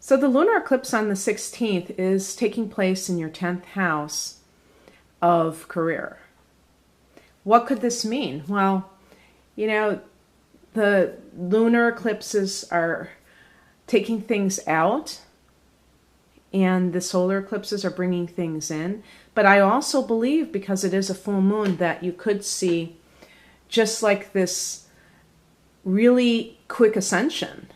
So the lunar eclipse on the 16th is taking place in your 10th house of career. What could this mean? Well, the lunar eclipses are taking things out and the solar eclipses are bringing things in. But I also believe, because it is a full moon, that you could see just like this really quick ascension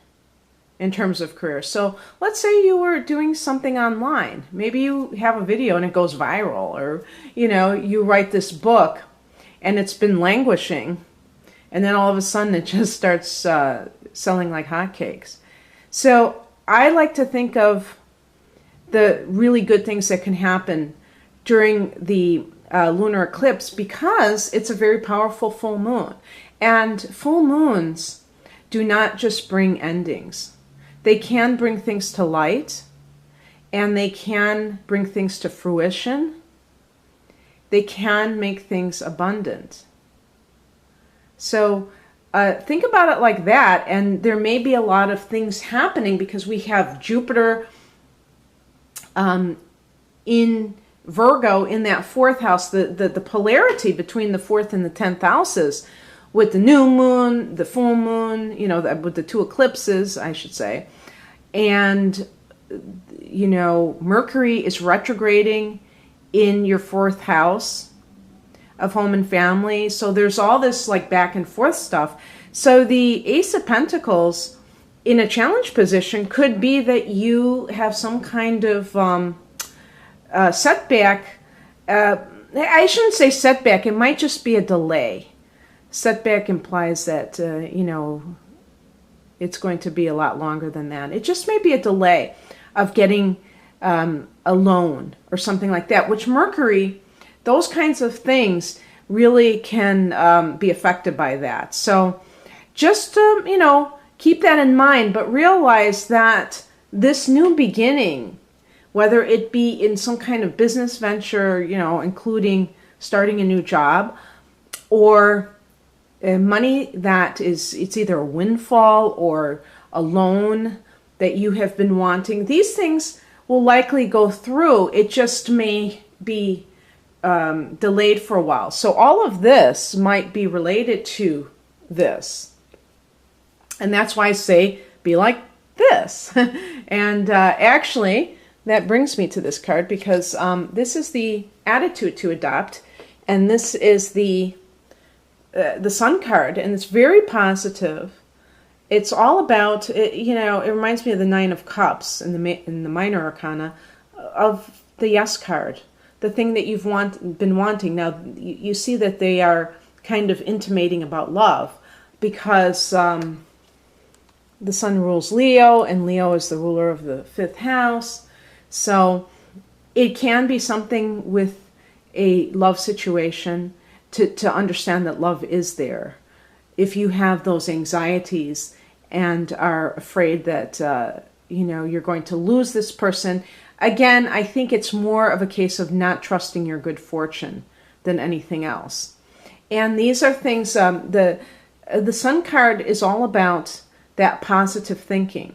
in terms of career. So let's say you were doing something online. Maybe you have a video and it goes viral, or you write this book and it's been languishing, and then all of a sudden it just starts selling like hotcakes. So I like to think of the really good things that can happen during the lunar eclipse, because it's a very powerful full moon. And full moons do not just bring endings. They can bring things to light, and they can bring things to fruition. They can make things abundant. So think about it like that, and there may be a lot of things happening because we have Jupiter in Virgo in that 4th house, the polarity between the 4th and the 10th houses, with the new moon, the full moon, with the 2 eclipses, I should say. And, Mercury is retrograding in your 4th house of home and family. So there's all this like back and forth stuff. So the Ace of Pentacles in a challenge position could be that you have some kind of setback. I shouldn't say setback. It might just be a delay. Setback implies that, it's going to be a lot longer than that. It just may be a delay of getting a loan or something like that, which Mercury, those kinds of things really can be affected by that. So just, keep that in mind, but realize that this new beginning, whether it be in some kind of business venture, including starting a new job, or money that it's either a windfall or a loan that you have been wanting, these things will likely go through. It just may be delayed for a while. So all of this might be related to this. And that's why I say be like this. And actually, that brings me to this card, because this is the attitude to adopt, and this is the Sun card, and it's very positive. It's all about, it reminds me of the 9 of Cups in the minor arcana, of the Yes card, the thing that you've been wanting. Now, you see that they are kind of intimating about love, because the Sun rules Leo, and Leo is the ruler of the 5th house. So it can be something with a love situation to understand that love is there. If you have those anxieties and are afraid that, you're going to lose this person, again, I think it's more of a case of not trusting your good fortune than anything else. And these are things, the Sun card is all about that positive thinking.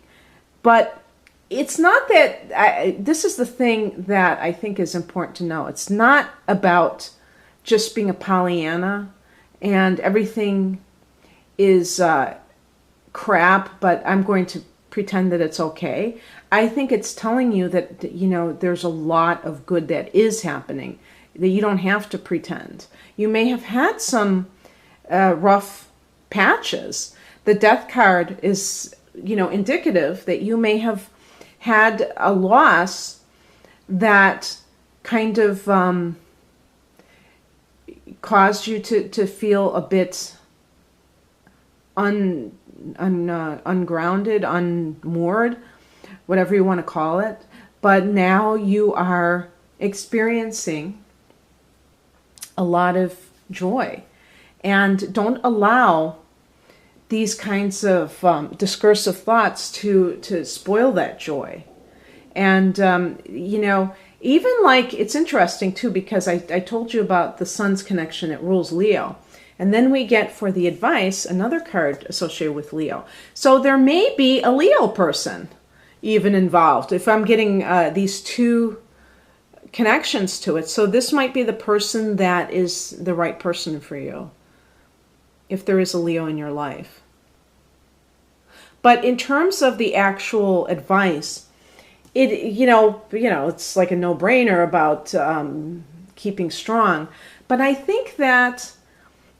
But it's not that, this is the thing that I think is important to know. It's not about just being a Pollyanna and everything is crap, but I'm going to pretend that it's okay. I think it's telling you that, there's a lot of good that is happening, that you don't have to pretend. You may have had some rough patches. The Death card is, indicative that you may have had a loss that kind of caused you to feel a bit ungrounded, unmoored, whatever you want to call it. But now you are experiencing a lot of joy. And don't allow these kinds of discursive thoughts to spoil that joy. And, even like, it's interesting too, because I told you about the Sun's connection, it rules Leo. And then we get, for the advice, another card associated with Leo. So there may be a Leo person even involved. If I'm getting these two connections to it. So this might be the person that is the right person for you, if there is a Leo in your life. But in terms of the actual advice, it's like a no-brainer about keeping strong. But I think that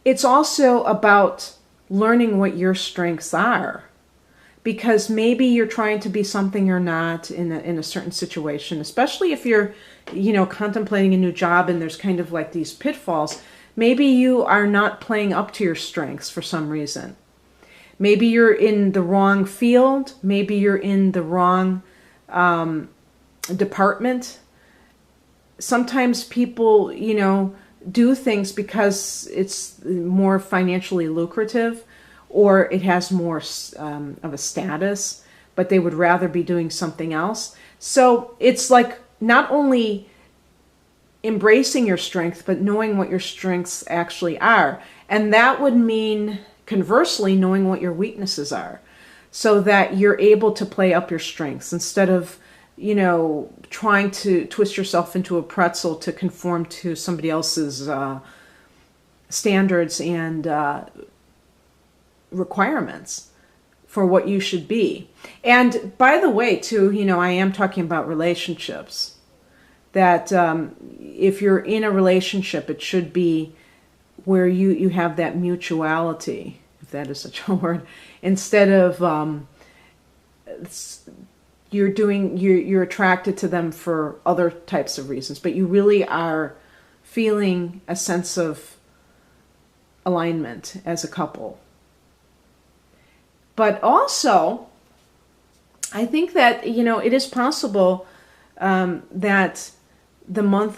it's also about learning what your strengths are. Because maybe you're trying to be something you're not in a certain situation, especially if you're, contemplating a new job and there's kind of like these pitfalls. Maybe you are not playing up to your strengths for some reason. Maybe you're in the wrong field. Maybe you're in the wrong department. Sometimes people, do things because it's more financially lucrative, or it has more of a status, but they would rather be doing something else. So it's like not only embracing your strength, but knowing what your strengths actually are. And that would mean, conversely, knowing what your weaknesses are, so that you're able to play up your strengths instead of, trying to twist yourself into a pretzel to conform to somebody else's standards and requirements for what you should be. And by the way, too, I am talking about relationships. That if you're in a relationship, it should be where you have that mutuality, if that is such a word, instead of you're attracted to them for other types of reasons, but you really are feeling a sense of alignment as a couple. But also, I think that, it is possible that the month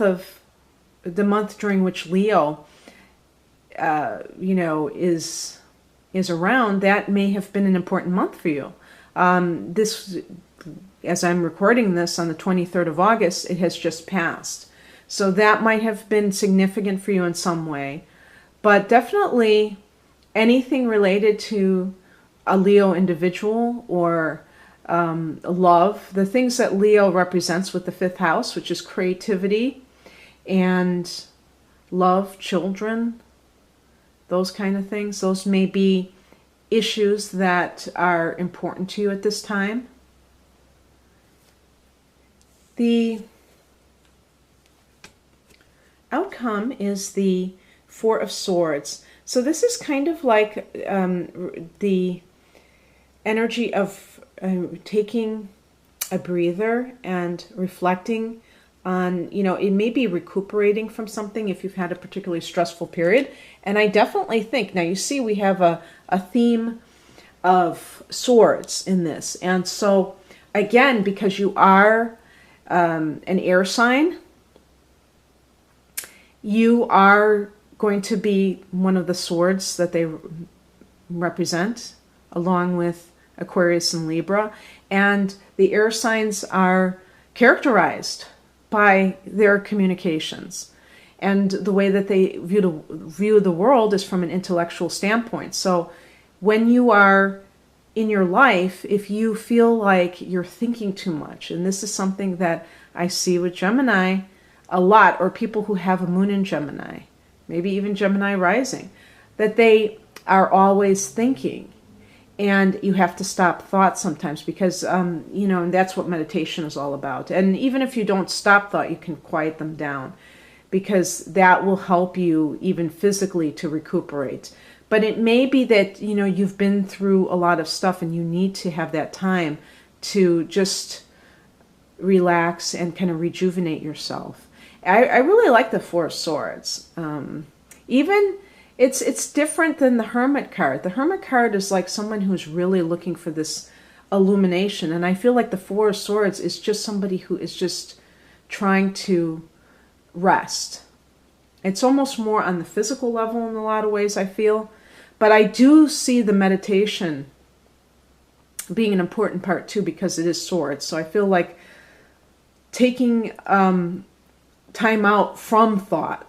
during which Leo, is around, that may have been an important month for you. This, as I'm recording this on the 23rd of August, it has just passed. So that might have been significant for you in some way. But definitely anything related to a Leo individual or love, the things that Leo represents with the 5th house, which is creativity and love, children, those kind of things. Those may be issues that are important to you at this time. The outcome is the 4 of Swords. So this is kind of like the energy of taking a breather and reflecting on, it may be recuperating from something if you've had a particularly stressful period. And I definitely think, now you see we have a theme of swords in this. And so again, because you are an air sign, you are going to be one of the swords that they represent, along with Aquarius and Libra. And the air signs are characterized by their communications. And the way that they view the world is from an intellectual standpoint. So when you are in your life, if you feel like you're thinking too much, and this is something that I see with Gemini a lot, or people who have a moon in Gemini, maybe even Gemini rising, that they are always thinking. And you have to stop thought sometimes because, and that's what meditation is all about. And even if you don't stop thought, you can quiet them down, because that will help you even physically to recuperate. But it may be that, you've been through a lot of stuff and you need to have that time to just relax and kind of rejuvenate yourself. I really like the 4 of Swords. Even it's different than the Hermit card. The Hermit card is like someone who's really looking for this illumination. And I feel like the 4 of Swords is just somebody who is just trying to rest. It's almost more on the physical level in a lot of ways, I feel. But I do see the meditation being an important part too, because it is swords. So I feel like taking time out from thought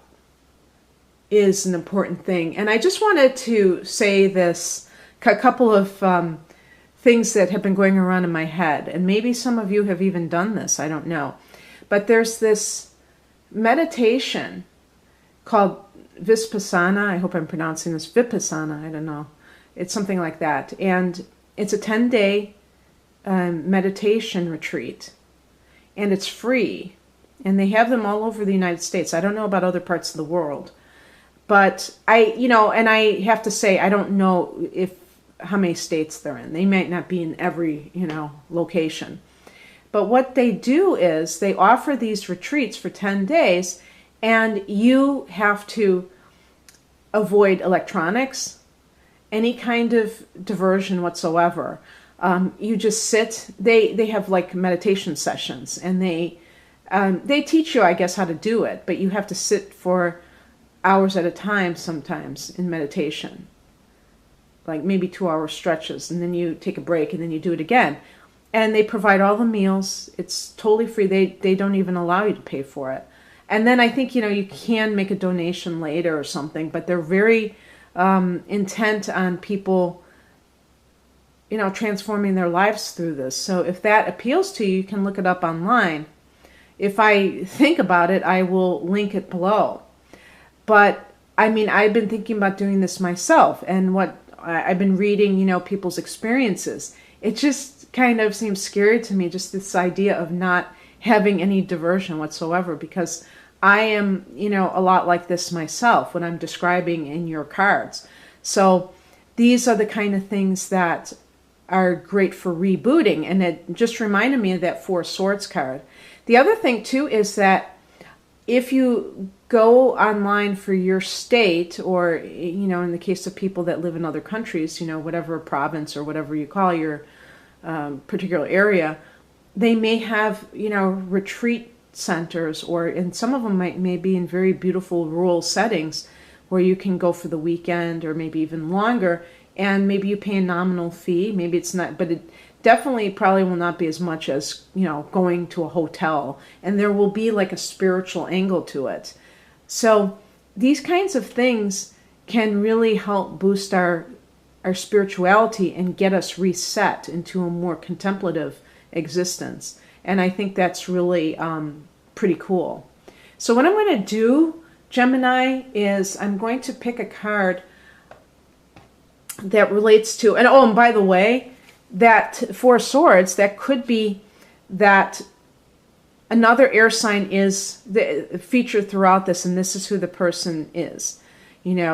is an important thing. And I just wanted to say this, a couple of things that have been going around in my head. And maybe some of you have even done this, I don't know. But there's this meditation called Vipassana. I hope I'm pronouncing this Vipassana. I don't know. It's something like that. And it's a 10-day meditation retreat. And it's free. And they have them all over the United States. I don't know about other parts of the world. But and I have to say, I don't know how many states they're in. They might not be in every, location. But what they do is they offer these retreats for 10 days, and you have to avoid electronics, any kind of diversion whatsoever. You just sit. They have like meditation sessions, and they teach you, I guess, how to do it. But you have to sit for hours at a time sometimes in meditation, like maybe 2-hour stretches, and then you take a break, and then you do it again. And they provide all the meals. It's totally free. They don't even allow you to pay for it. And then I think, you can make a donation later or something, but they're very intent on people, transforming their lives through this. So if that appeals to you, you can look it up online. If I think about it, I will link it below. But I mean, I've been thinking about doing this myself, and what I've been reading, people's experiences. It just kind of seems scary to me, just this idea of not having any diversion whatsoever, because I am, a lot like this myself when I'm describing in your cards. So these are the kind of things that are great for rebooting, and it just reminded me of that Four Swords card. The other thing too is that if you go online for your state, or in the case of people that live in other countries, whatever province or whatever you call your particular area, they may have retreat centers, and some of them may be in very beautiful rural settings where you can go for the weekend or maybe even longer, and maybe you pay a nominal fee. Maybe it's not, but it definitely probably will not be as much as going to a hotel, and there will be like a spiritual angle to it. So these kinds of things can really help boost our spirituality and get us reset into a more contemplative existence. And I think that's really pretty cool. So what I'm going to do, Gemini, is I'm going to pick a card that relates to, and by the way, that Four Swords, that could be that another air sign is featured throughout this, and this is who the person is.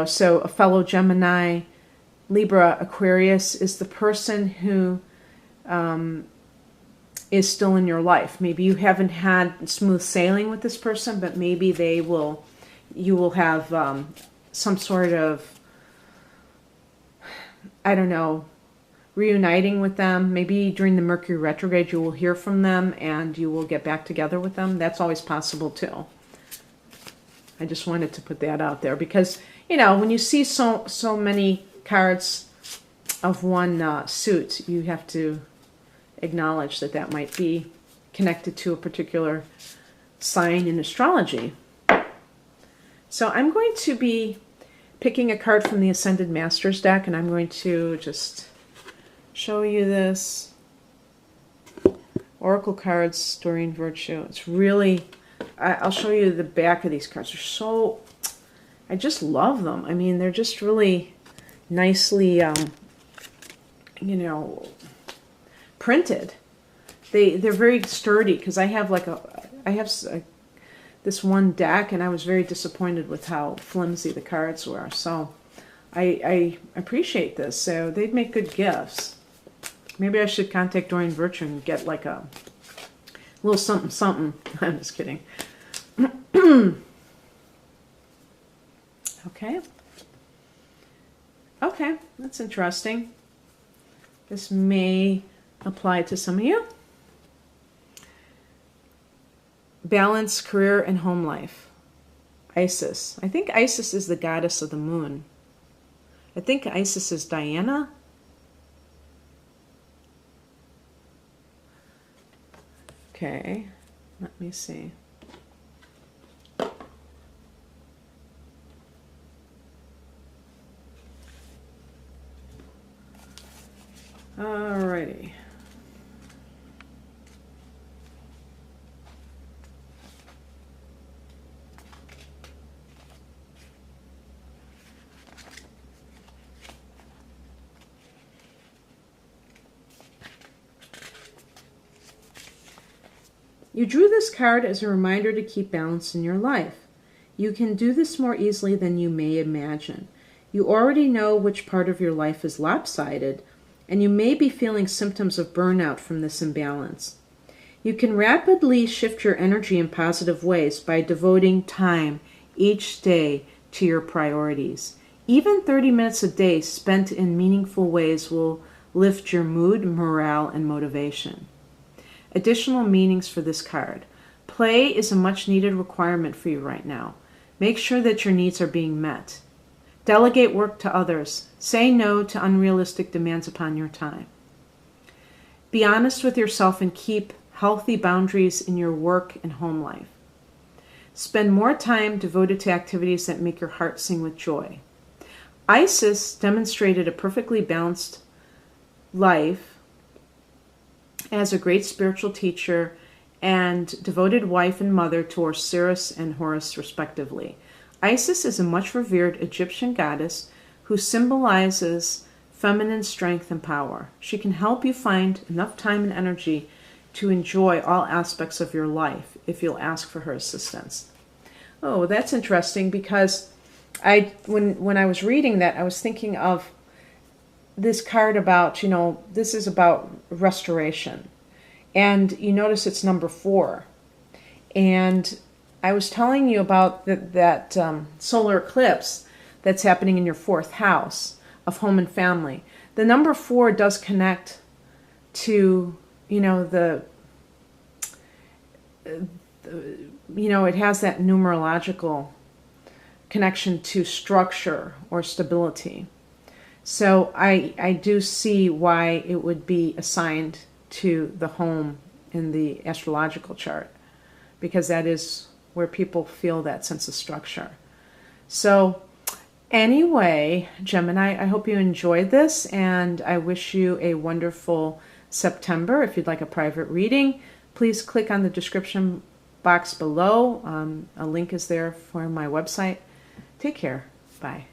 So a fellow Gemini, Libra, Aquarius is the person who is still in your life. Maybe you haven't had smooth sailing with this person, but maybe you will have some sort of, I don't know, reuniting with them. Maybe during the Mercury retrograde you will hear from them and you will get back together with them. That's always possible too. I just wanted to put that out there because, when you see so many cards of one suit, you have to acknowledge that might be connected to a particular sign in astrology. So I'm going to be picking a card from the Ascended Masters deck, and I'm going to just show you this. Oracle cards, Doreen Virtue. It's really, I'll show you the back of these cards. They're so, I just love them. I mean, they're just really nicely, printed. They're very sturdy, because I have this one deck, and I was very disappointed with how flimsy the cards were. So I appreciate this. So they'd make good gifts. Maybe I should contact Doreen Virtue and get like a little something something. I'm just kidding. Okay, that's interesting. This may apply to some of you. Balance, career, and home life. Isis. I think Isis is the goddess of the moon. I think Isis is Diana. Okay, let me see. All right. You drew this card as a reminder to keep balance in your life. You can do this more easily than you may imagine. You already know which part of your life is lopsided, and you may be feeling symptoms of burnout from this imbalance. You can rapidly shift your energy in positive ways by devoting time each day to your priorities. Even 30 minutes a day spent in meaningful ways will lift your mood, morale, and motivation. Additional meanings for this card. Play is a much needed requirement for you right now. Make sure that your needs are being met. Delegate work to others. Say no to unrealistic demands upon your time. Be honest with yourself and keep healthy boundaries in your work and home life. Spend more time devoted to activities that make your heart sing with joy. Isis demonstrated a perfectly balanced life as a great spiritual teacher and devoted wife and mother to Osiris and Horus, respectively. Isis is a much revered Egyptian goddess who symbolizes feminine strength and power. She can help you find enough time and energy to enjoy all aspects of your life if you'll ask for her assistance. Oh, that's interesting, because when I was reading that, I was thinking of this card about, this is about restoration. And you notice it's number 4. And I was telling you about that solar eclipse that's happening in your 4th house of home and family. The number 4 does connect to, it has that numerological connection to structure or stability. So I do see why it would be assigned to the home in the astrological chart, because that is where people feel that sense of structure. So anyway, Gemini, I hope you enjoyed this, and I wish you a wonderful September. If you'd like a private reading, please click on the description box below. A link is there for my website. Take care. Bye.